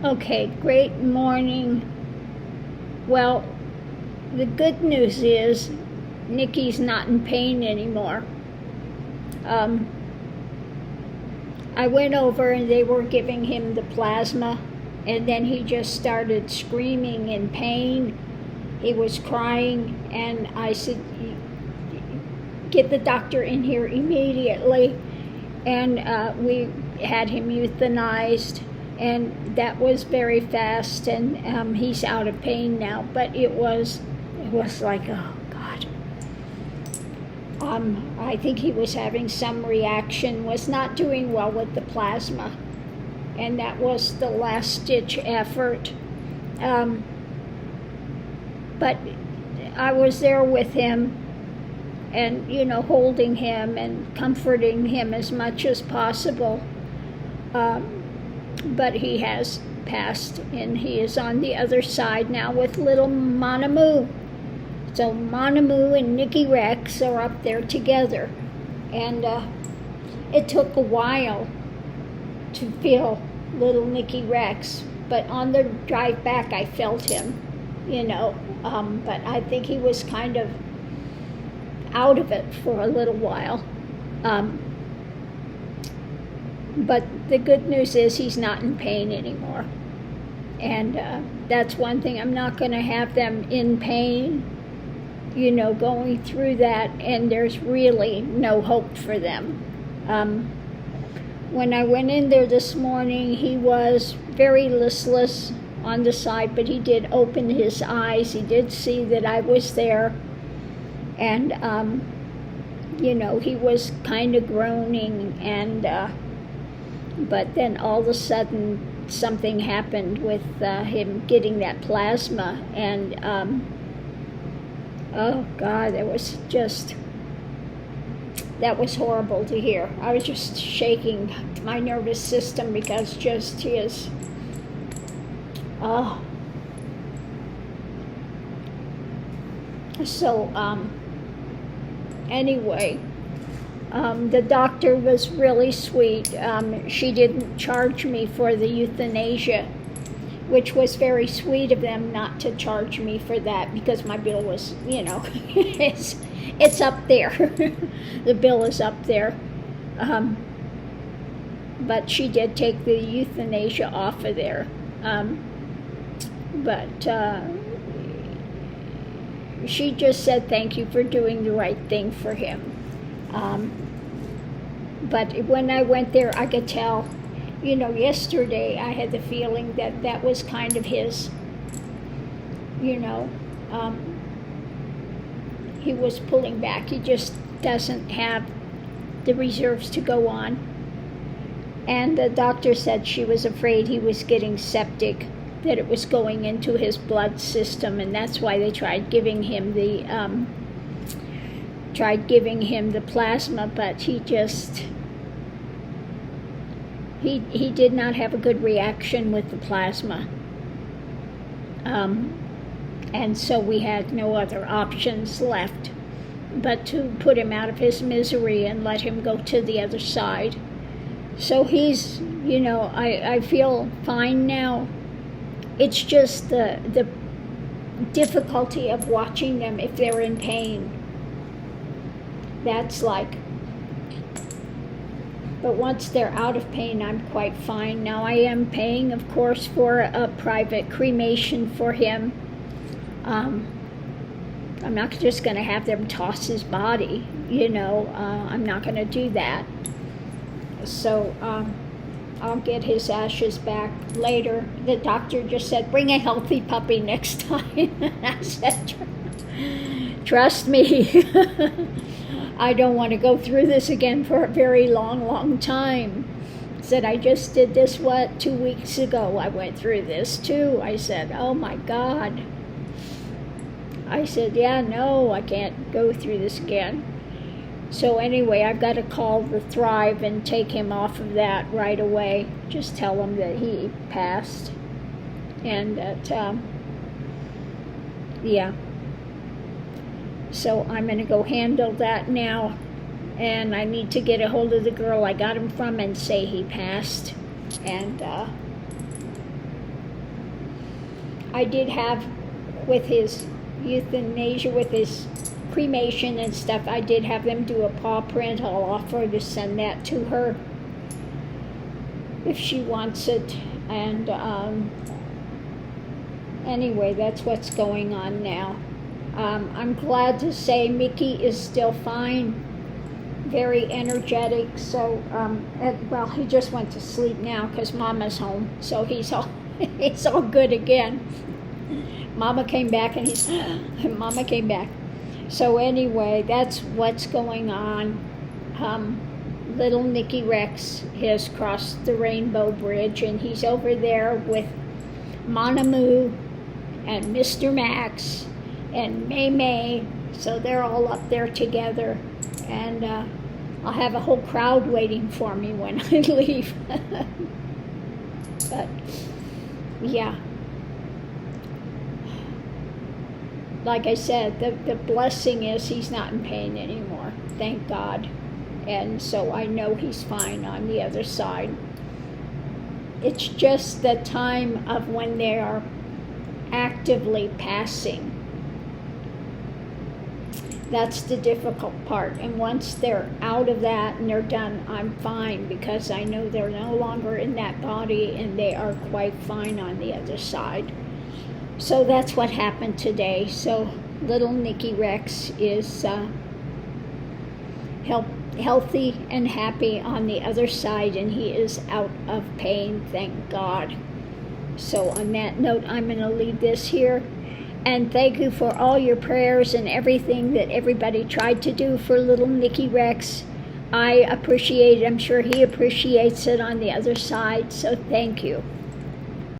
Okay, great morning. Well, the good news is Nikki's not in pain anymore. I went over and they were giving him the plasma, and then he just started screaming in pain. He was crying, and I said, get the doctor in here immediately. And we had him euthanized, and that was very fast, and he's out of pain now. But it was like, oh God. I think he was having some reaction, was not doing well with the plasma, and that was the last ditch effort. But I was there with him, and holding him and comforting him as much as possible. But he has passed, and he is on the other side now with little Manamu. So Manamu and Nikki Rex are up there together, and it took a while to feel little Nikki Rex, but on the drive back I felt him, but I think he was kind of out of it for a little while. But the good news is he's not in pain anymore. And that's one thing. I'm not going to have them in pain, going through that, and there's really no hope for them. When I went in there this morning, he was very listless on the side, but he did open his eyes. He did see that I was there. And, he was kind of groaning, and but then all of a sudden something happened with him getting that plasma, and oh God, that was horrible to hear. I was just shaking my nervous system because just his, anyway, the doctor was really sweet. She didn't charge me for the euthanasia, which was very sweet of them not to charge me for that, because my bill was, it's up there. The bill is up there. But she did take the euthanasia off of there. But she just said thank you for doing the right thing for him. But when I went there, I could tell, yesterday I had the feeling that was kind of his, he was pulling back. He just doesn't have the reserves to go on. And the doctor said she was afraid he was getting septic, that it was going into his blood system, and that's why they tried giving him the plasma, but he did not have a good reaction with the plasma. And so we had no other options left but to put him out of his misery and let him go to the other side. So he's, I feel fine now. It's just the difficulty of watching them if they're in pain. That's like, but once they're out of pain, I'm quite fine. Now I am paying, of course, for a private cremation for him. I'm not just going to have them toss his body, I'm not going to do that. So I'll get his ashes back later. The doctor just said, bring a healthy puppy next time. I said, trust me. I don't want to go through this again for a very long, long time. I said, I just did this, 2 weeks ago I went through this too. I said, oh my God. I said, yeah, no, I can't go through this again. So anyway, I've got to call the Thrive and take him off of that right away. Just tell him that he passed. And that, yeah. So I'm going to go handle that now. And I need to get a hold of the girl I got him from and say he passed. And I did have, with his euthanasia, with his cremation and stuff, I did have them do a paw print. I'll offer to send that to her if she wants it. And anyway, that's what's going on now. I'm glad to say Mickey is still fine, very energetic. So, well, he just went to sleep now because Mama's home, so he's all he's all good again. Mama came back, and Mama came back. So anyway, that's what's going on. Little Nikki Rex has crossed the Rainbow Bridge, and he's over there with Manamu and Mr. Max and May May. So they're all up there together, and I'll have a whole crowd waiting for me when I leave. But yeah, like I said, the blessing is he's not in pain anymore, thank God. And so I know he's fine on the other side. It's just the time of when they are actively passing. That's the difficult part. And once they're out of that and they're done, I'm fine, because I know they're no longer in that body and they are quite fine on the other side. So that's what happened today. So little Nikki Rex is healthy and happy on the other side, and he is out of pain, thank God. So on that note, I'm going to leave this here. And thank you for all your prayers and everything that everybody tried to do for little Nikki Rex. I appreciate it. I'm sure he appreciates it on the other side. So thank you.